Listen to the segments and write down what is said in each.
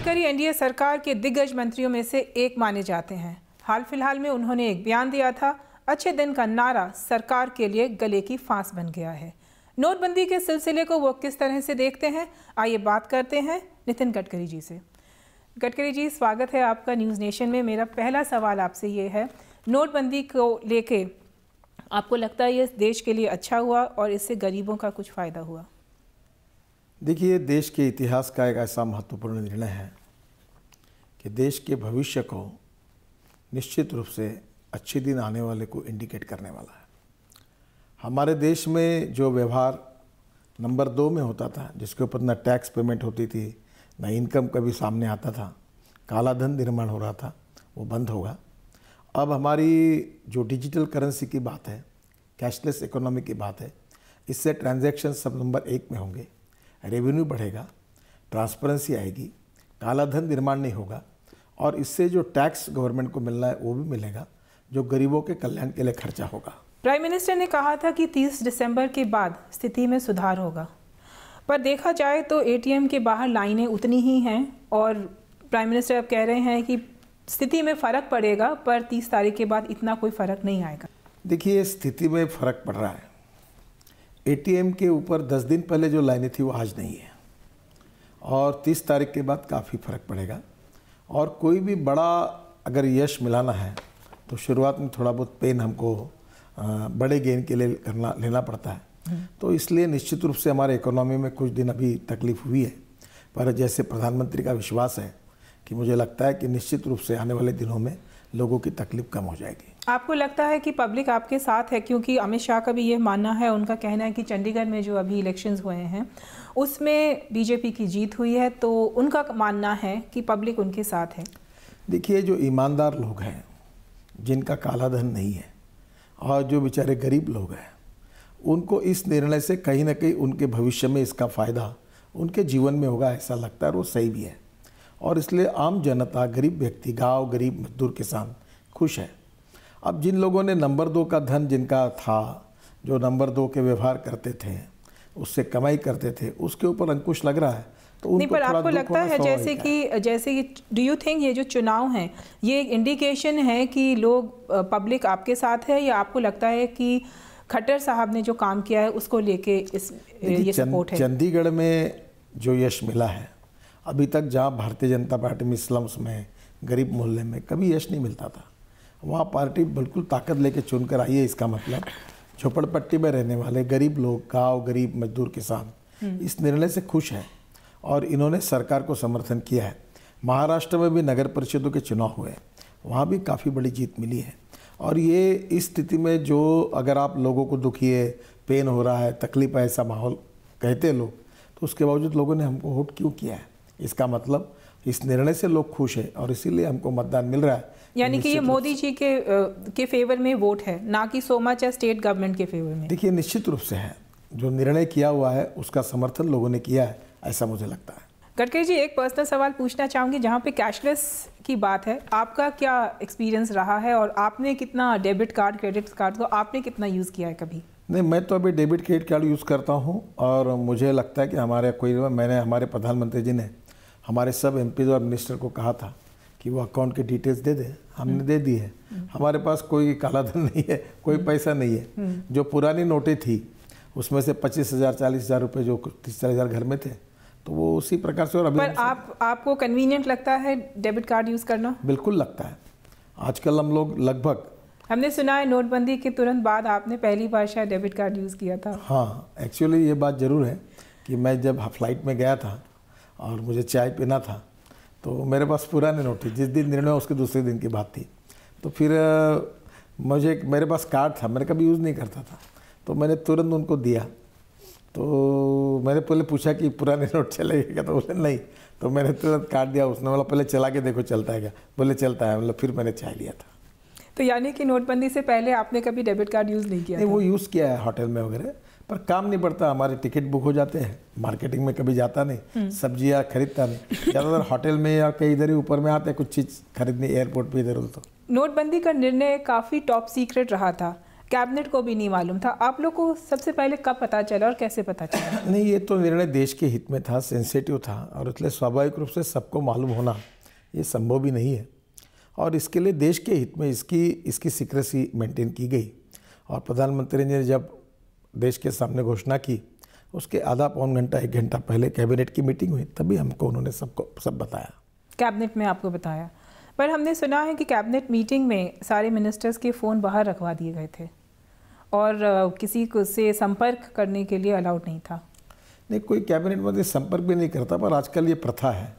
Gadkari NDA सरकार के दिग्गज मंत्रियों में से एक माने जाते हैं। हाल फिलहाल में उन्होंने एक बयान दिया था, अच्छे दिन का नारा सरकार के लिए गले की फांस बन गया है। नोटबंदी के सिलसिले को वो किस तरह से देखते हैं, आइए बात करते हैं नितिन गडकरी जी से। गडकरी जी, स्वागत है आपका न्यूज़ नेशन में। मेरा पहला सवाल आपसे ये है, नोटबंदी को लेके आपको लगता है ये देश के लिए अच्छा हुआ और इससे गरीबों का कुछ फ़ायदा हुआ? देखिए, देश के इतिहास का एक ऐसा महत्वपूर्ण निर्णय है कि देश के भविष्य को निश्चित रूप से अच्छे दिन आने वाले को इंडिकेट करने वाला है। हमारे देश में जो व्यवहार नंबर 2 में होता था, जिसके ऊपर न टैक्स पेमेंट होती थी, न इनकम कभी सामने आता था, काला धन निर्माण हो रहा था, वो बंद होगा। अब हमारी जो डिजिटल करेंसी की बात है, कैशलेस इकोनॉमी की बात है, इससे ट्रांजैक्शन सब नंबर 1 में होंगे, रेवेन्यू बढ़ेगा, ट्रांसपेरेंसी आएगी, काला धन निर्माण नहीं होगा और इससे जो टैक्स गवर्नमेंट को मिलना है वो भी मिलेगा, जो गरीबों के कल्याण के लिए खर्चा होगा। प्राइम मिनिस्टर ने कहा था कि 30 दिसंबर के बाद स्थिति में सुधार होगा, पर देखा जाए तो एटीएम के बाहर लाइनें उतनी ही हैं और प्राइम मिनिस्टर अब कह रहे हैं कि स्थिति में फ़र्क पड़ेगा, पर 30 तारीख के बाद इतना कोई फ़र्क नहीं आएगा। देखिए, स्थिति में फ़र्क पड़ रहा है। एटीएम के ऊपर 10 दिन पहले जो लाइनें थी वो आज नहीं है और 30 तारीख के बाद काफ़ी फ़र्क पड़ेगा। और कोई भी बड़ा अगर यश मिलाना है तो शुरुआत में थोड़ा बहुत पेन हमको बड़े गेन के लिए लेना पड़ता है। तो इसलिए निश्चित रूप से हमारे इकोनॉमी में कुछ दिन अभी तकलीफ़ हुई है, पर जैसे प्रधानमंत्री का विश्वास है कि मुझे लगता है कि निश्चित रूप से आने वाले दिनों में लोगों की तकलीफ कम हो जाएगी। आपको लगता है कि पब्लिक आपके साथ है? क्योंकि अमित शाह का भी ये मानना है, उनका कहना है कि चंडीगढ़ में जो अभी इलेक्शंस हुए हैं उसमें बीजेपी की जीत हुई है, तो उनका मानना है कि पब्लिक उनके साथ है। देखिए, जो ईमानदार लोग हैं, जिनका काला धन नहीं है और जो बेचारे गरीब लोग हैं, उनको इस निर्णय से कहीं ना कहीं उनके भविष्य में इसका फ़ायदा उनके जीवन में होगा, ऐसा लगता है और वो सही भी है। और इसलिए आम जनता, गरीब व्यक्ति, गाँव, गरीब मजदूर, किसान खुश है। अब जिन लोगों ने नंबर 2 का धन जिनका था, जो नंबर 2 के व्यवहार करते थे, उससे कमाई करते थे, उसके ऊपर अंकुश लग रहा है तो नहीं, पर आपको लगता है जैसे कि डू यू थिंक ये जो चुनाव हैं ये एक इंडिकेशन है कि लोग पब्लिक आपके साथ है, या आपको लगता है कि खट्टर साहब ने जो काम किया है उसको लेके ये सपोर्ट है? चंडीगढ़ में जो यश मिला है अभी तक, जहाँ भारतीय जनता पार्टी में स्लम्स में, गरीब मोहल्ले में कभी यश नहीं मिलता था, वहाँ पार्टी बिल्कुल ताकत लेके चुनकर आई है। इसका मतलब झोपड़पट्टी में रहने वाले गरीब लोग, गांव, गरीब मजदूर, किसान इस निर्णय से खुश हैं और इन्होंने सरकार को समर्थन किया है। महाराष्ट्र में भी नगर परिषदों के चुनाव हुए, वहाँ भी काफ़ी बड़ी जीत मिली है। और ये इस स्थिति में जो अगर आप लोगों को दुखी है, पेन हो रहा है, तकलीफ है, ऐसा माहौल कहते हैं लोग, तो उसके बावजूद लोगों ने हमको वोट क्यों किया है? इसका मतलब इस निर्णय से लोग खुश हैं और इसीलिए हमको मतदान मिल रहा है। यानी कि ये मोदी जी के फेवर में वोट है, ना कि सो मच या स्टेट गवर्नमेंट के फेवर में। देखिए, निश्चित रूप से है, जो निर्णय किया हुआ है उसका समर्थन लोगों ने किया है, ऐसा मुझे लगता है। गडकरी जी, एक पर्सनल सवाल पूछना चाहूँगी, जहाँ पे कैशलेस की बात है, आपका क्या एक्सपीरियंस रहा है और आपने कितना डेबिट कार्ड, क्रेडिट कार्ड को आपने कितना यूज़ किया है कभी? नहीं, मैं तो अभी डेबिट क्रेडिट कार्ड यूज़ करता हूँ और मुझे लगता है कि हमारे प्रधानमंत्री जी ने हमारे सब एमपीज और मिनिस्टर को कहा था कि वो अकाउंट की डिटेल्स दे दें, हमने दे दी है। हमारे पास कोई काला धन नहीं है, कोई पैसा नहीं है। जो पुरानी नोटें थी उसमें से 25,000 40,000 रुपये जो 30,000 घर में थे, तो वो उसी प्रकार से। और अभी पर आपको कन्वीनियंट लगता है डेबिट कार्ड यूज़ करना? बिल्कुल लगता है। आजकल हम लोग लगभग, हमने सुना है नोटबंदी के तुरंत बाद आपने पहली बार शायद डेबिट कार्ड यूज़ किया था। हाँ, एक्चुअली ये बात ज़रूर है कि मैं जब फ्लाइट में गया था और मुझे चाय पीना था तो मेरे पास पुराने नोट थे। जिस दिन निर्णय उसके दूसरे दिन की बात थी, तो फिर मेरे पास कार्ड था, मैंने कभी यूज़ नहीं करता था, तो मैंने तुरंत उनको दिया। तो मैंने पहले पूछा कि पुराने नोट चलेगा क्या, तो बोले नहीं, तो मैंने तुरंत कार्ड दिया। उसने बोला पहले चला के देखो चलता है क्या, बोले चलता है, मतलब फिर मैंने चाय लिया था। तो यानी कि नोटबंदी से पहले आपने कभी डेबिट कार्ड यूज़ नहीं किया? नहीं, वो यूज़ किया है होटल में वगैरह, पर काम नहीं पड़ता। हमारे टिकट बुक हो जाते हैं, मार्केटिंग में कभी जाता नहीं, सब्जियां खरीदता नहीं, ज़्यादातर होटल में या कहीं इधर ही ऊपर में आते हैं कुछ चीज़ खरीदने एयरपोर्ट पे इधर उधर। तो नोटबंदी का निर्णय काफ़ी टॉप सीक्रेट रहा था, कैबिनेट को भी नहीं मालूम था। आप लोग को सबसे पहले कब पता चला और कैसे पता चला? नहीं, ये तो निर्णय देश के हित में था, सेंसिटिव था, और इसलिए स्वाभाविक रूप से सबको मालूम होना ये संभव भी नहीं है। और इसके लिए देश के हित में इसकी सीक्रेसी मेंटेन की गई। और प्रधानमंत्री ने जब देश के सामने घोषणा की, उसके आधा पौन घंटा 1 घंटा पहले कैबिनेट की मीटिंग हुई, तभी हमको उन्होंने सब बताया। कैबिनेट में आपको बताया, पर हमने सुना है कि कैबिनेट मीटिंग में सारे मिनिस्टर्स के फ़ोन बाहर रखवा दिए गए थे और किसी को से संपर्क करने के लिए अलाउड नहीं था। नहीं, कोई कैबिनेट मंत्री संपर्क भी नहीं करता, पर आजकल ये प्रथा है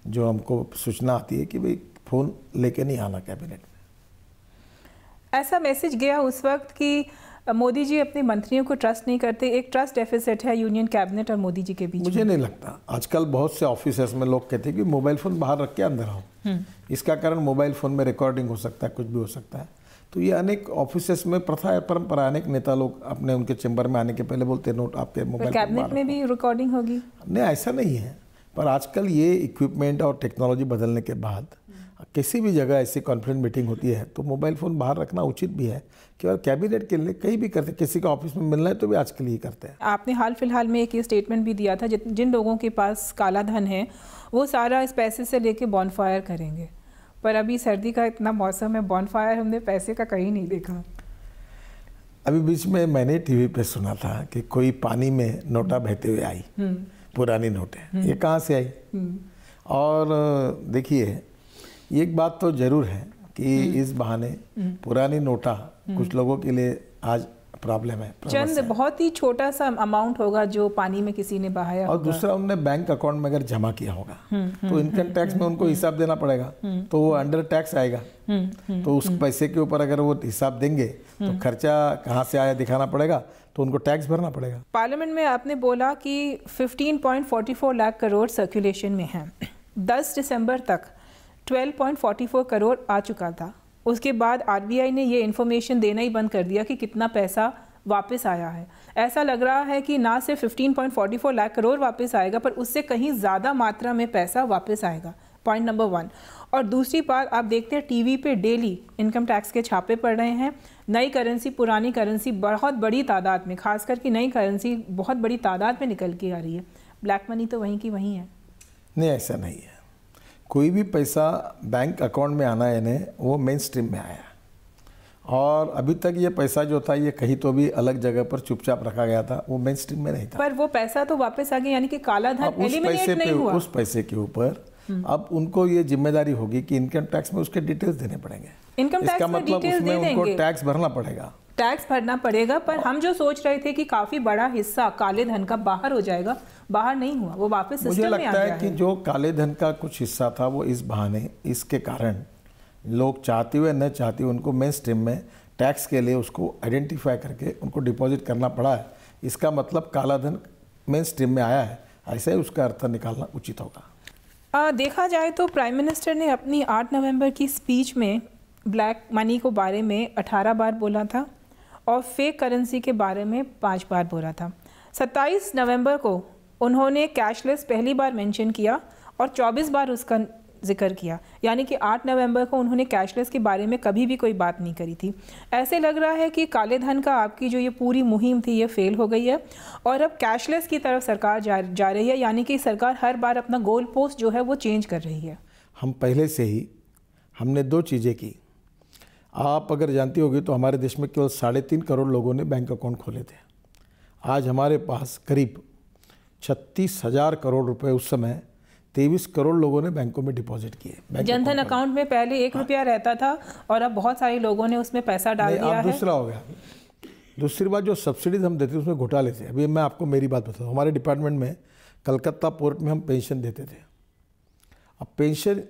जो हमको सूचना आती है कि भाई फ़ोन लेके नहीं आना कैबिनेट में। ऐसा मैसेज गया उस वक्त कि मोदी जी अपने मंत्रियों को ट्रस्ट नहीं करते, एक ट्रस्ट डेफिसिट है यूनियन कैबिनेट और मोदी जी के बीच। मुझे नहीं लगता। आजकल बहुत से ऑफिसर्स में लोग कहते हैं कि मोबाइल फ़ोन बाहर रख के अंदर आओ। इसका कारण मोबाइल फ़ोन में रिकॉर्डिंग हो सकता है, कुछ भी हो सकता है। तो ये अनेक ऑफिसेस में प्रथा है, परंपरा। अनेक नेता लोग अपने उनके चैम्बर में आने के पहले बोलते हैं नोट आपके मोबाइल। कैबिनेट में भी रिकॉर्डिंग होगी? नहीं, ऐसा नहीं है, पर आजकल ये इक्विपमेंट और टेक्नोलॉजी बदलने के बाद किसी भी जगह ऐसी कॉन्फ्रेंस मीटिंग होती है तो मोबाइल फ़ोन बाहर रखना उचित भी है कि और कैबिनेट के लिए कहीं भी करते, किसी का ऑफिस में मिलना है तो भी आज के लिए करते हैं। आपने हाल फिलहाल में एक ये स्टेटमेंट भी दिया था, जिन लोगों के पास काला धन है वो सारा इस पैसे से लेके बॉनफायर करेंगे, पर अभी सर्दी का इतना मौसम है, बॉनफायर हमने पैसे का कहीं नहीं देखा। अभी बीच में मैंने टीवी पे सुना था कि कोई पानी में नोटा बहते हुए आई, पुरानी नोटें, ये कहाँ से आई? और देखिए, एक बात तो जरूर है कि इस बहाने पुरानी नोटा कुछ लोगों के लिए आज प्रॉब्लम है। चंद बहुत ही छोटा सा अमाउंट होगा जो पानी में किसी ने बहाया और दूसरा उनने बैंक अकाउंट में अगर जमा किया होगा तो इनकम टैक्स में उनको हिसाब देना पड़ेगा, तो वो अंडर टैक्स आएगा। तो उस पैसे के ऊपर अगर वो हिसाब देंगे तो खर्चा कहाँ से आया दिखाना पड़ेगा, तो उनको टैक्स भरना पड़ेगा। पार्लियामेंट में आपने बोला कि 15.44 लाख करोड़ सर्कुलेशन में है। 10 दिसंबर तक 12.44 करोड़ आ चुका था। उसके बाद आरबीआई ने ये इन्फॉर्मेशन देना ही बंद कर दिया कि कितना पैसा वापस आया है। ऐसा लग रहा है कि ना सिर्फ 15.44 लाख करोड़ वापस आएगा, पर उससे कहीं ज़्यादा मात्रा में पैसा वापस आएगा। Point number 1। और दूसरी बात, आप देखते हैं टीवी पे डेली इनकम टैक्स के छापे पड़ रहे हैं। नई करेंसी, पुरानी करेंसी बहुत बड़ी तादाद में, खासकर कि नई करेंसी बहुत बड़ी तादाद में निकल के आ रही है। ब्लैक मनी तो वहीं की वहीं है। नहीं, ऐसा नहीं है। कोई भी पैसा बैंक अकाउंट में आना है ना, वो मेन स्ट्रीम में आया, और अभी तक ये पैसा जो था ये कहीं तो भी अलग जगह पर चुपचाप रखा गया था, वो मेन स्ट्रीम में नहीं था। पर वो पैसा तो वापस आ गया, यानी कि काला धन एलिमिनेट नहीं हुआ। उस पैसे के ऊपर अब उनको ये जिम्मेदारी होगी कि इनकम टैक्स में उसके डिटेल्स देने पड़ेंगे। इनकम टैक्स में डिटेल्स दे देंगे, उनको टैक्स भरना पड़ेगा। टैक्स भरना पड़ेगा, पर हम जो सोच रहे थे कि काफी बड़ा हिस्सा काले धन का बाहर हो जाएगा, बाहर नहीं हुआ, वो वापस सिस्टम में आ गया है। मुझे लगता है कि जो काले धन का कुछ हिस्सा था वो इस बहाने, इसके कारण लोग चाहते हुए न चाहते हुए उनको मेन स्ट्रीम में टैक्स के लिए उसको आइडेंटिफाई करके उनको डिपॉजिट करना पड़ा है। इसका मतलब काला धन मेन स्ट्रीम में आया है, ऐसा ही उसका अर्थ निकालना उचित होगा। देखा जाए तो प्राइम मिनिस्टर ने अपनी 8 नवंबर की स्पीच में ब्लैक मनी को बारे में 18 बार बोला था और फेक करेंसी के बारे में 5 बार बोला था। 27 नवंबर को उन्होंने कैशलेस पहली बार मेंशन किया और 24 बार उसका जिक्र किया, यानी कि 8 नवंबर को उन्होंने कैशलेस के बारे में कभी भी कोई बात नहीं करी थी। ऐसे लग रहा है कि काले धन का आपकी जो ये पूरी मुहिम थी ये फेल हो गई है और अब कैशलेस की तरफ सरकार जा रही है, यानी कि सरकार हर बार अपना गोल पोस्ट जो है वो चेंज कर रही है। हम पहले से ही हमने 2 चीज़ें की। आप अगर जानती होगी तो हमारे देश में केवल 3.5 करोड़ लोगों ने बैंक अकाउंट खोले थे। आज हमारे पास करीब 36,000 करोड़ रुपए, उस समय 23 करोड़ लोगों ने बैंकों में डिपॉजिट किए। जनधन अकाउंट में पहले 1 रुपया रहता था और अब बहुत सारे लोगों ने उसमें पैसा डाल दिया है। दूसरा हो गया। दूसरी बात, जो सब्सिडीज हम देते थे उसमें घोटाले थे। अभी मैं आपको मेरी बात बताता हूँ। हमारे डिपार्टमेंट में कलकत्ता पोर्ट में हम पेंशन देते थे। अब पेंशन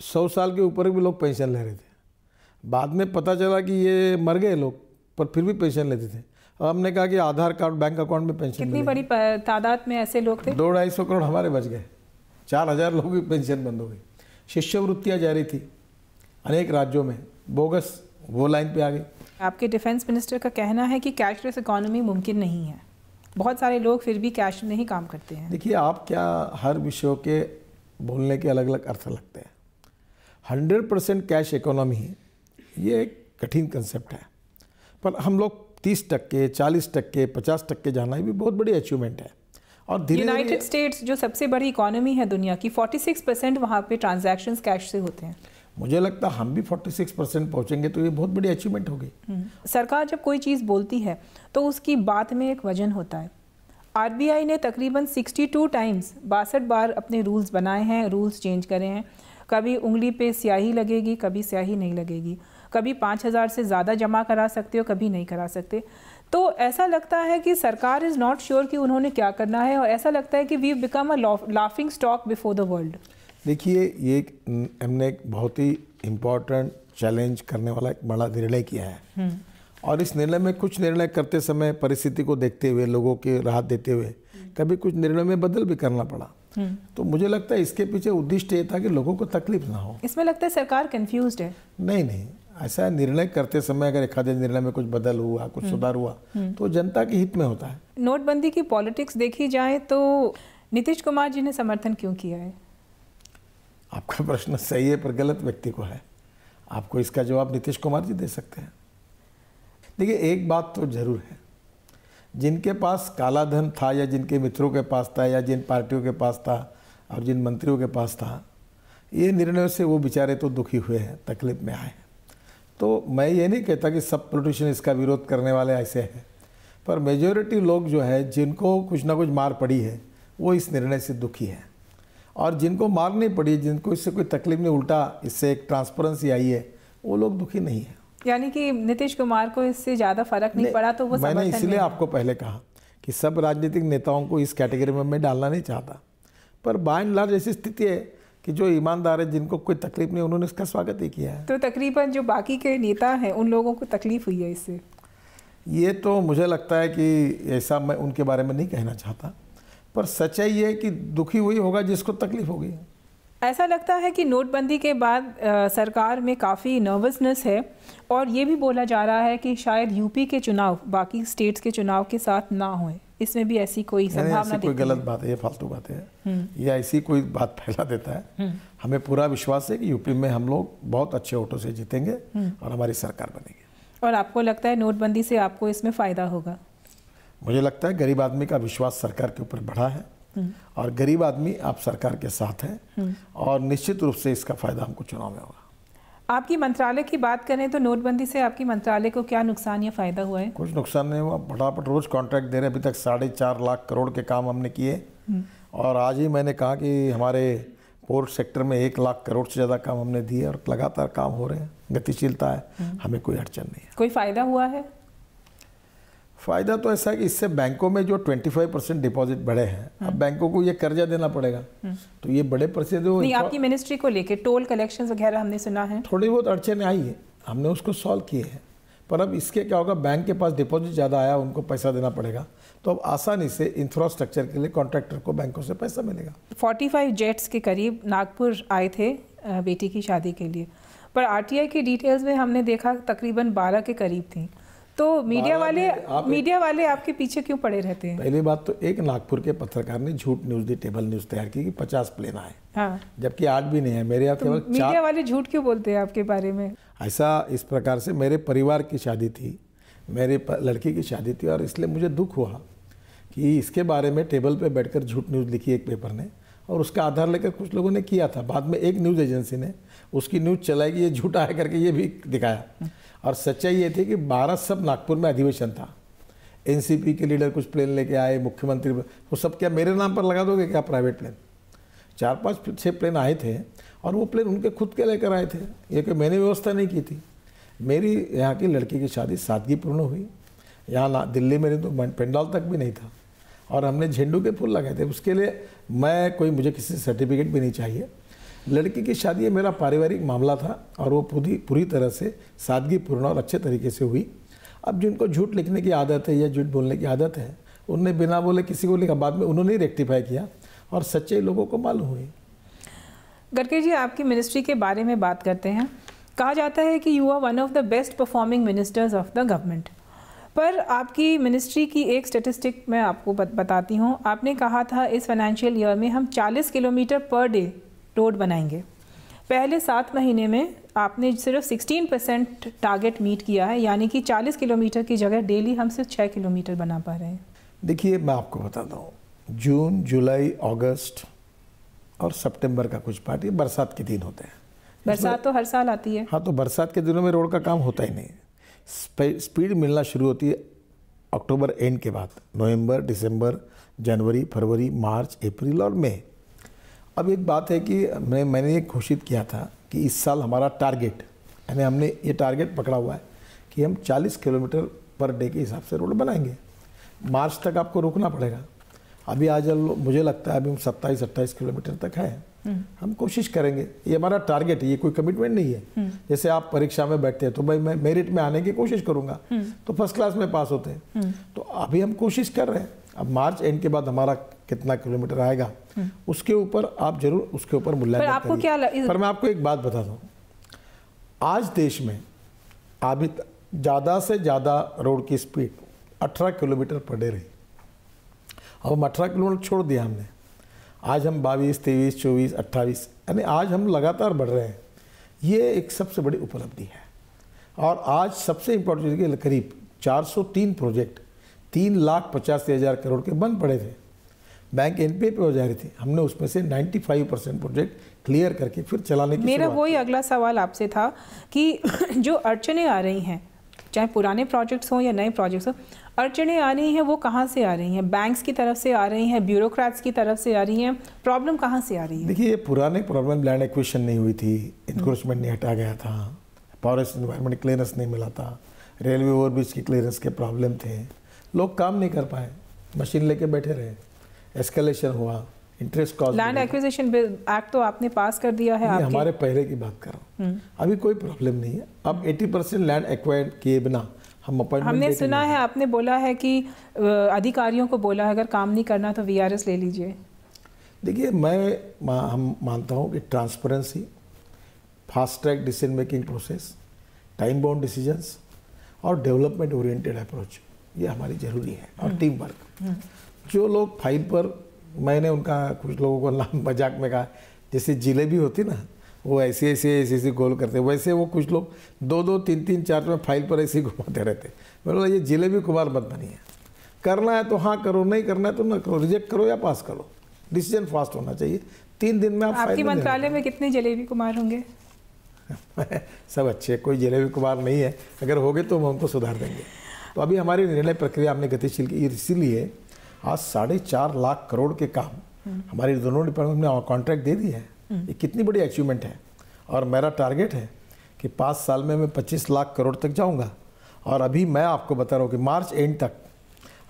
100 साल के ऊपर भी लोग पेंशन ले रहे थे। बाद में पता चला कि ये मर गए लोग, पर फिर भी पेंशन लेते थे। अब हमने कहा कि आधार कार्ड बैंक अकाउंट में पेंशन। कितनी बड़ी तादाद में ऐसे लोग थे? 200-250 करोड़ हमारे बच गए। 4,000 लोगों की पेंशन बंद हो गई। शिष्यवृत्तियाँ जारी थी अनेक राज्यों में, बोगस, वो लाइन पे आ गई। आपके डिफेंस मिनिस्टर का कहना है कि कैशलेस इकोनॉमी मुमकिन नहीं है। बहुत सारे लोग फिर भी कैश में ही काम करते हैं। देखिए, आप क्या हर विषयों के बोलने के अलग अलग अर्थ लगते हैं। 100% कैश इकोनॉमी ये एक कठिन कंसेप्ट है, पर हम लोग 30%, 40%, 50% जाना भी बहुत बड़ी अचीवमेंट है। और यूनाइटेड स्टेट्स जो सबसे बड़ी इकोनॉमी है दुनिया की, 46% वहाँ पे ट्रांजैक्शंस कैश से होते हैं। मुझे लगता है हम भी 46% पहुँचेंगे तो ये बहुत बड़ी अचीवमेंट होगी। सरकार जब कोई चीज़ बोलती है तो उसकी बात में एक वजन होता है। आरबीआई ने तकरीबन 62 टाइम्स 62 बार अपने रूल्स बनाए हैं, रूल्स चेंज करे हैं। कभी उंगली पे स्याही लगेगी, कभी स्याही नहीं लगेगी, कभी 5,000 से ज़्यादा जमा करा सकते हो, कभी नहीं करा सकते। तो ऐसा लगता है कि सरकार इज़ नॉट श्योर कि उन्होंने क्या करना है, और ऐसा लगता है कि we become a laughing stock before the world. देखिए, ये हमने एक बहुत ही इम्पोर्टेंट चैलेंज करने वाला एक बड़ा निर्णय किया है, और इस निर्णय में कुछ निर्णय करते समय परिस्थिति को देखते हुए, लोगों की राहत देते हुए, कभी कुछ निर्णय में बदल भी करना पड़ा। तो मुझे लगता है इसके पीछे उद्देश्य ये था कि लोगों को तकलीफ ना हो। इसमें लगता है सरकार कंफ्यूज्ड है। नहीं, ऐसा निर्णय करते समय अगर एक आधे निर्णय में कुछ बदल हुआ, कुछ सुधार हुआ, तो जनता के हित में होता है। नोटबंदी की पॉलिटिक्स देखी जाए तो नीतीश कुमार जी ने समर्थन क्यों किया है? आपका प्रश्न सही है, पर गलत व्यक्ति को है। आपको इसका जवाब नीतीश कुमार जी दे सकते हैं। देखिए, एक बात तो जरूर है, जिनके पास काला धन था, या जिनके मित्रों के पास था, या जिन पार्टियों के पास था, और जिन मंत्रियों के पास था, ये निर्णयों से वो बेचारे तो दुखी हुए हैं, तकलीफ में आए हैं। तो मैं ये नहीं कहता कि सब पॉलिटिशियन इसका विरोध करने वाले ऐसे हैं, पर मेजॉरिटी लोग जो है, जिनको कुछ ना कुछ मार पड़ी है, वो इस निर्णय से दुखी है। और जिनको मार नहीं पड़ी, जिनको इससे कोई तकलीफ नहीं, उल्टा इससे एक ट्रांसपेरेंसी आई है, वो लोग दुखी नहीं है। यानी कि नीतीश कुमार को इससे ज़्यादा फर्क नहीं पड़ा, तो वो मैंने इसलिए आपको पहले कहा कि सब राजनीतिक नेताओं को इस कैटेगरी में मैं डालना नहीं चाहता, पर बाय एंड लार्ज ऐसी स्थिति है कि जो ईमानदार है, जिनको कोई तकलीफ नहीं, उन्होंने इसका स्वागत ही किया है। तो तकरीबन जो बाकी के नेता हैं, उन लोगों को तकलीफ हुई है इससे? ये तो मुझे लगता है कि ऐसा मैं उनके बारे में नहीं कहना चाहता, पर सच्चाई ये है कि दुखी हुई होगा जिसको तकलीफ होगी। ऐसा लगता है कि नोटबंदी के बाद सरकार में काफ़ी नर्वसनेस है, और ये भी बोला जा रहा है कि शायद यूपी के चुनाव बाकी स्टेट्स के चुनाव के साथ ना हों। इसमें भी ऐसी कोई संभावना? कोई गलत बात है, ये फालतू बात है, या ऐसी कोई बात फैला देता है। हमें पूरा विश्वास है कि यूपी में हम लोग बहुत अच्छे वोटों से जीतेंगे और हमारी सरकार बनेगी। और आपको लगता है नोटबंदी से आपको इसमें फ़ायदा होगा? मुझे लगता है गरीब आदमी का विश्वास सरकार के ऊपर बढ़ा है, और गरीब आदमी आप सरकार के साथ हैं, और निश्चित रूप से इसका फायदा हमको चुनाव में होगा। आपकी मंत्रालय की बात करें तो नोटबंदी से आपकी मंत्रालय को क्या नुकसान या फ़ायदा हुआ है? कुछ नुकसान नहीं हुआ, फटाफट रोज कॉन्ट्रैक्ट दे रहे। अभी तक 4.5 लाख करोड़ के काम हमने किए, और आज ही मैंने कहा कि हमारे पोर्ट सेक्टर में 1 लाख करोड़ से ज़्यादा काम हमने दिए, और लगातार काम हो रहे हैं, गतिशीलता है, हमें कोई अड़चन नहीं है। कोई फ़ायदा हुआ है? फ़ायदा तो ऐसा है कि इससे बैंकों में जो 25% डिपॉजिट बढ़े हैं, अब बैंकों को ये कर्जा देना पड़ेगा, तो ये बड़े प्रतिशत नहीं, आपकी मिनिस्ट्री को लेके टोल कलेक्शन वगैरह हमने सुना है थोड़ी बहुत अड़चने आई है, हमने उसको सॉल्व किए हैं। पर अब इसके क्या होगा, बैंक के पास डिपॉजिट ज़्यादा आया, उनको पैसा देना पड़ेगा, तो अब आसानी से इंफ्रास्ट्रक्चर के लिए कॉन्ट्रैक्टर को बैंकों से पैसा मिलेगा। 45 जेट्स के करीब नागपुर आए थे बेटी की शादी के लिए, पर आरटीआई की डिटेल्स में हमने देखा तकरीबन 12 के करीब थी। तो मीडिया वाले आपके पीछे क्यों पड़े रहते हैं? पहली बात तो, एक नागपुर के पत्रकार ने झूठ न्यूज़ दी, टेबल न्यूज़ तैयार की कि 50 प्लेन आए, हाँ, जबकि 8 भी नहीं है। मेरे यहाँ केवल 4। मीडिया वाले झूठ क्यों बोलते हैं आपके बारे में? ऐसा इस प्रकार से मेरे परिवार की शादी थी, मेरे लड़की की शादी थी, और इसलिए मुझे दुख हुआ कि इसके बारे में टेबल पे बैठकर झूठ न्यूज़ लिखी एक पेपर ने, और उसका आधार लेकर कुछ लोगों ने किया था। बाद में एक न्यूज़ एजेंसी ने उसकी न्यूज़ चलाएगी, ये झूठा है करके ये भी दिखाया। और सच्चाई ये थी कि 12 सब नागपुर में अधिवेशन था, एनसीपी के लीडर कुछ प्लेन लेके आए, मुख्यमंत्री, वो सब क्या मेरे नाम पर लगा दोगे क्या प्राइवेट प्लेन? 4-5-6 प्लेन आए थे, और वो प्लेन उनके खुद के लेकर आए थे, ये कि मैंने व्यवस्था नहीं की थी। मेरी यहाँ की लड़की की शादी सादगीपूर्ण हुई, यहाँ दिल्ली में तो पेंडाल तक भी नहीं था, और हमने झंडू के फूल लगाए थे। उसके लिए मुझे किसी सर्टिफिकेट भी नहीं चाहिए। लड़की की शादी मेरा पारिवारिक मामला था, और वो पूरी तरह से सादगीपूर्ण और अच्छे तरीके से हुई। अब जिनको झूठ लिखने की आदत है या झूठ बोलने की आदत है, उनने बिना बोले किसी को लिखा, बाद में उन्होंने ही रेक्टिफाई किया, और सच्चाई लोगों को मालूम हुई। गडकरी जी, आपकी मिनिस्ट्री के बारे में बात करते हैं। कहा जाता है कि you are one of the best performing ministers of the government, पर आपकी मिनिस्ट्री की एक स्टेटिस्टिक मैं आपको बताती हूँ। आपने कहा था इस फाइनेंशियल ईयर में हम 40 किलोमीटर पर डे रोड बनाएंगे, पहले 7 महीने में आपने सिर्फ 16% टारगेट मीट किया है, यानी कि 40 किलोमीटर की जगह डेली हम सिर्फ 6 किलोमीटर बना पा रहे हैं। देखिए, मैं आपको बताता हूँ, जून, जुलाई, अगस्त और सितंबर का कुछ पार्ट, ये बरसात के दिन होते हैं। बरसात तो हर साल आती है। हाँ, तो बरसात के दिनों में रोड का काम होता ही नहीं। स्पीड मिलना शुरू होती है अक्टूबर एंड के बाद, नवंबर, दिसंबर, जनवरी, फरवरी, मार्च, अप्रैल और मई। अब एक बात है कि मैंने ये घोषित किया था कि इस साल हमारा टारगेट, यानी हमने ये टारगेट पकड़ा हुआ है कि हम 40 किलोमीटर पर डे के हिसाब से रोड बनाएंगे। मार्च तक आपको रुकना पड़ेगा। अभी आज मुझे लगता है अभी हम 27-28 किलोमीटर तक है। हम कोशिश करेंगे, ये हमारा टारगेट है, ये कोई कमिटमेंट नहीं है। जैसे आप परीक्षा में बैठते हैं तो भाई मैं मेरिट में आने की कोशिश करूंगा, तो फर्स्ट क्लास में पास होते हैं। तो अभी हम कोशिश कर रहे हैं। अब मार्च एंड के बाद हमारा कितना किलोमीटर आएगा उसके ऊपर आप जरूर उसके ऊपर मूल्यांकन करिए। पर मैं आपको एक बात बता दूं, आज देश में अभी ज़्यादा से ज़्यादा रोड की स्पीड 18 किलोमीटर पर डे रही। अब हम 18 किलोमीटर छोड़ दिया हमने। आज हम 22, 23, 24, 28, यानी आज हम लगातार बढ़ रहे हैं। ये एक सबसे बड़ी उपलब्धि है। और आज सबसे इम्पोर्टेंट चीज़, करीब 403 प्रोजेक्ट 3,85,000 करोड़ के बंद पड़े थे, बैंक एनपीए पे हो जा रही थी। हमने उसमें से 95% प्रोजेक्ट क्लियर करके फिर चलाने की मेरा वही अगला सवाल आपसे था कि जो अड़चनें आ रही हैं, चाहे पुराने प्रोजेक्ट्स हों या नए प्रोजेक्ट्स हों, अड़चनें आ रही हैं, वो कहाँ से आ रही हैं? बैंक्स की तरफ से आ रही हैं, ब्यूरोक्रेट्स की तरफ से आ रही हैं, प्रॉब्लम कहाँ से आ रही है? देखिए, ये पुराने प्रॉब्लम, लैंड एक्विजिशन नहीं हुई थी, इंक्रोचमेंट नहीं हटा गया था, फॉरेस्ट एनवायरमेंट क्लियरेंस नहीं मिला था, रेलवे ओवरब्रिज की क्लियरेंस के प्रॉब्लम थे, लोग काम नहीं कर पाए, मशीन लेके बैठे रहे, एस्केलेशन हुआ, interest cost. Land acquisition act तो आपने पास कर दिया है, हमारे पहले की बात कर रहा हूँ। अभी कोई प्रॉब्लम नहीं है। अब 80% लैंड एक्वायर किए बिना हम अपॉइंटमेंट, हमने सुना है, आपने बोला है कि अधिकारियों को बोला है अगर काम नहीं करना तो वीआरएस ले लीजिए। देखिए, हम मानता हूँ कि transparency, fast track decision making process, time bound decisions और डेवलपमेंट ओरिएंटेड अप्रोच, ये हमारी ज़रूरी है। और टीम वर्क। जो लोग फाइल पर, मैंने उनका कुछ लोगों को नाम मजाक में कहा, जैसे जिलेबी होती ना, वो ऐसे गोल करते, वैसे वो कुछ लोग 2-2, 3-3, 4 में फाइल पर ऐसे ही घुमाते रहते। मैंने बोला ये जिलेबी कुमार मत बनिए। करना है तो हाँ करो, नहीं करना है तो ना करो, रिजेक्ट करो या पास करो। डिसीजन फास्ट होना चाहिए। 3 दिन में आप आपकी मंत्रालय में कितने जलेबी कुमार होंगे? सब अच्छे, कोई जलेबी कुमार नहीं है। अगर होगे तो हम उनको सुधार देंगे। तो अभी हमारी निर्णय प्रक्रिया हमने गतिशील की, इसीलिए आज 4.5 लाख करोड़ के काम हमारी दोनों डिपार्टमेंट ने कॉन्ट्रैक्ट दे दिए हैं। ये कितनी बड़ी अचीवमेंट है। और मेरा टारगेट है कि 5 साल में मैं 25 लाख करोड़ तक जाऊंगा। और अभी मैं आपको बता रहा हूँ कि मार्च एंड तक,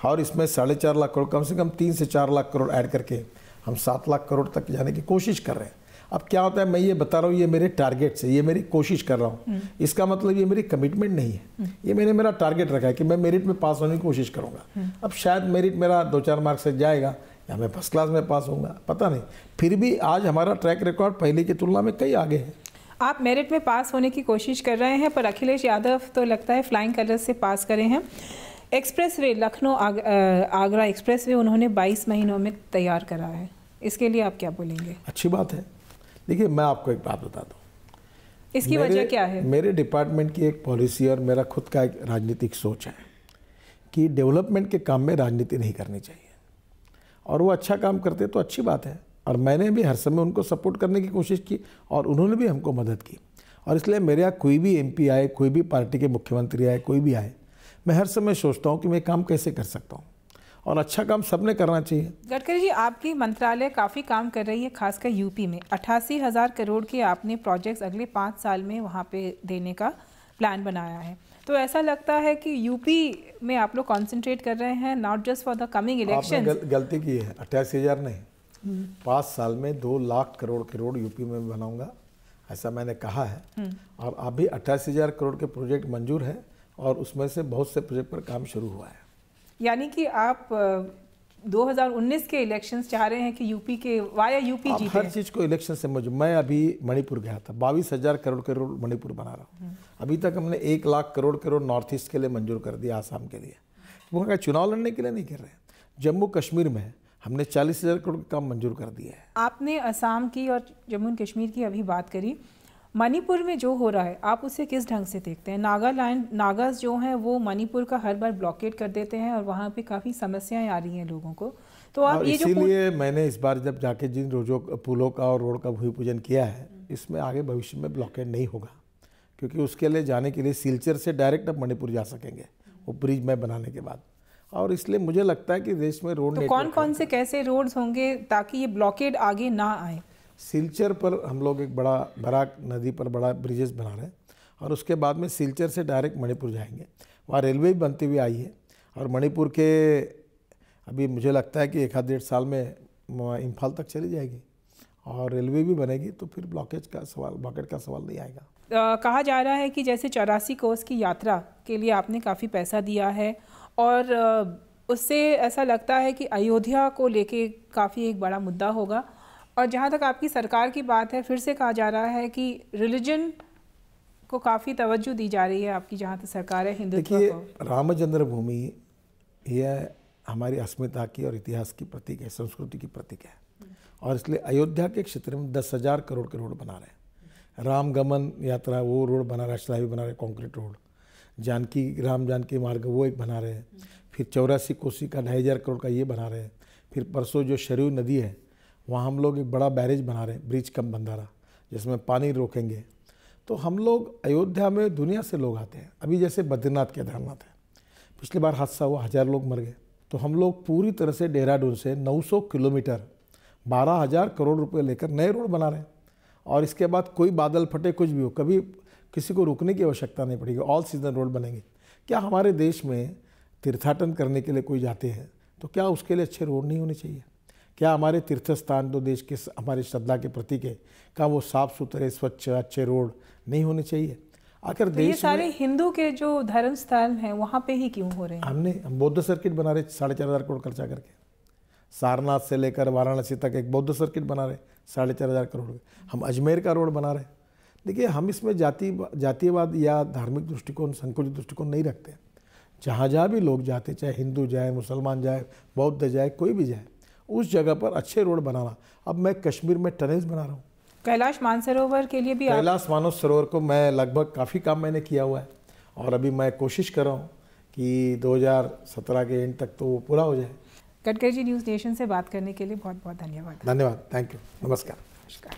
और इसमें 4.5 लाख करोड़, कम से कम 3 से 4 लाख करोड़ ऐड करके हम 7 लाख करोड़ तक जाने की कोशिश कर रहे हैं। अब क्या होता है, मैं ये बता रहा हूँ, ये मेरे टारगेट से, ये मेरी कोशिश कर रहा हूँ। इसका मतलब ये मेरी कमिटमेंट नहीं है। ये मैंने मेरा टारगेट रखा है कि मैं मेरिट में पास होने की कोशिश करूँगा। अब शायद मेरिट मेरा 2-4 मार्क्स से जाएगा या मैं फर्स्ट क्लास में पास होऊंगा, पता नहीं। फिर भी आज हमारा ट्रैक रिकॉर्ड पहले की तुलना में कई आगे है। आप मेरिट में पास होने की कोशिश कर रहे हैं, पर अखिलेश यादव तो लगता है फ्लाइंग कलर्स से पास करे हैं। एक्सप्रेसवे, लखनऊ आगरा एक्सप्रेसवे उन्होंने 22 महीनों में तैयार करा है, इसके लिए आप क्या बोलेंगे? अच्छी बात है। देखिए, मैं आपको एक बात बता दूं, इसकी वजह क्या है? मेरे डिपार्टमेंट की एक पॉलिसी और मेरा खुद का एक राजनीतिक सोच है कि डेवलपमेंट के काम में राजनीति नहीं करनी चाहिए। और वो अच्छा काम करते तो अच्छी बात है, और मैंने भी हर समय उनको सपोर्ट करने की कोशिश की और उन्होंने भी हमको मदद की। और इसलिए मेरे यहाँ कोई भी एमपी आए, कोई भी पार्टी के मुख्यमंत्री आए, कोई भी आए, मैं हर समय सोचता हूँ कि मैं काम कैसे कर सकता हूँ, और अच्छा काम सबने करना चाहिए। गडकरी जी, आपकी मंत्रालय काफ़ी काम कर रही है, खासकर यूपी में 88,000 करोड़ के आपने प्रोजेक्ट्स अगले 5 साल में वहाँ पे देने का प्लान बनाया है। तो ऐसा लगता है कि यूपी में आप लोग कॉन्सेंट्रेट कर रहे हैं, not just for the coming election. आपने गलती की है, 88,000 नहीं, 5 साल में 2 लाख करोड़ के रोड यूपी में बनाऊंगा, ऐसा मैंने कहा है। और अभी 88,000 करोड़ के प्रोजेक्ट मंजूर है, और उसमें से बहुत से प्रोजेक्ट पर काम शुरू हुआ है। यानी कि आप 2019 के इलेक्शंस चाह रहे हैं कि यूपी के वाया यूपी जीते। हर चीज़ को इलेक्शन से मौजूद। मैं अभी मणिपुर गया था, 22,000 करोड़ के रोड मणिपुर बना रहा हूँ। अभी तक हमने 1 लाख करोड़ के रोड नॉर्थ ईस्ट के लिए मंजूर कर दिया, आसाम के लिए। वो का चुनाव लड़ने के लिए नहीं कर रहे हैं। जम्मू कश्मीर में हमने 40,000 करोड़ का काम मंजूर कर दिया है। आपने असम की और जम्मू एंड कश्मीर की अभी बात करी, मणिपुर में जो हो रहा है आप उसे किस ढंग से देखते हैं? नागास जो हैं वो मणिपुर का हर बार ब्लॉकेट कर देते हैं और वहाँ पे काफ़ी समस्याएं आ रही हैं लोगों को, तो आप ये जो इसीलिए मैंने इस बार जब जाके जिन पुलों का और रोड का भूमि पूजन किया है, इसमें आगे भविष्य में ब्लॉकेट नहीं होगा, क्योंकि उसके लिए जाने के लिए सिलचर से डायरेक्ट अब मणिपुर जा सकेंगे वो ब्रिज में बनाने के बाद। और इसलिए मुझे लगता है कि देश में रोड तो कौन कौन से कैसे रोड्स होंगे ताकि ये ब्लॉकेड आगे ना आए? सिलचर पर हम लोग एक बड़ा बराक नदी पर बड़ा ब्रिजेस बना रहे हैं और उसके बाद में सिलचर से डायरेक्ट मणिपुर जाएंगे। वहाँ रेलवे भी बनती हुई आई है और मणिपुर के अभी मुझे लगता है कि 1-1.5 साल में इम्फाल तक चली जाएगी और रेलवे भी बनेगी, तो फिर ब्लॉकेट का सवाल नहीं आएगा। कहा जा रहा है कि जैसे 84 कोस की यात्रा के लिए आपने काफ़ी पैसा दिया है और उससे ऐसा लगता है कि अयोध्या को लेके काफ़ी एक बड़ा मुद्दा होगा। और जहाँ तक आपकी सरकार की बात है, फिर से कहा जा रहा है कि रिलीजन को काफ़ी तवज्जो दी जा रही है आपकी जहाँ तक सरकार है हिंदुत्व को। देखिए, राम जन्मभूमि यह हमारी अस्मिता की और इतिहास की प्रतीक है, संस्कृति की प्रतीक है और इसलिए अयोध्या के क्षेत्र में 10,000 करोड़ के रोड बना रहे हैं। राम गमन यात्रा वो रोड बना रहा है, स्लाइव बना रहे हैं, कॉन्क्रीट रोड। राम जानकी मार्ग वो एक बना रहे हैं। फिर 84 कोसी का 2,500 करोड़ का ये बना रहे हैं। फिर परसों जो सरयू नदी है वहाँ हम लोग एक बड़ा बैरेज बना रहे हैं, ब्रिज कम बंधारा, जिसमें पानी रोकेंगे। तो हम लोग अयोध्या में दुनिया से लोग आते हैं। अभी जैसे बद्रीनाथ केदारनाथ है, पिछली बार हादसा हुआ, 1000 लोग मर गए। तो हम लोग पूरी तरह से देहरादून से 900 किलोमीटर 12,000 करोड़ रुपए लेकर नए रोड बना रहे हैं और इसके बाद कोई बादल फटे कुछ भी हो, कभी किसी को रुकने की आवश्यकता नहीं पड़ेगी, ऑल सीजन रोड बनेंगे। क्या हमारे देश में तीर्थाटन करने के लिए कोई जाते हैं तो क्या उसके लिए अच्छे रोड नहीं होने चाहिए? क्या हमारे तीर्थ स्थान जो देश के हमारी श्रद्धा के प्रतीक है, क्या वो साफ सुथरे स्वच्छ अच्छे रोड नहीं होने चाहिए? आखिर तो देश ये सारे हिंदू के जो धर्म स्थल हैं वहाँ पे ही क्यों हो रहे हैं? हम बौद्ध सर्किट बना रहे 4,500 करोड़ खर्चा करके। सारनाथ से लेकर वाराणसी तक एक बौद्ध सर्किट बना रहे 4,500 करोड़। हम अजमेर का रोड बना रहे। देखिए, हम इसमें जातीयवाद या धार्मिक दृष्टिकोण, संकुचित दृष्टिकोण नहीं रखते। जहाँ जहाँ भी लोग जाते, चाहे हिंदू जाए, मुसलमान जाए, बौद्ध जाए, कोई भी जाए, उस जगह पर अच्छे रोड बनाना। अब मैं कश्मीर में टनल्स बना रहा हूँ। कैलाश मानसरोवर के लिए भी कैलाश मानसरोवर को मैं लगभग काफ़ी काम मैंने किया हुआ है और अभी मैं कोशिश कर रहा हूँ कि 2017 के एंड तक तो वो पूरा हो जाए। गडकरी जी, न्यूज़ नेशन से बात करने के लिए बहुत बहुत धन्यवाद। धन्यवाद, थैंक यू, नमस्कार। नमस्कार।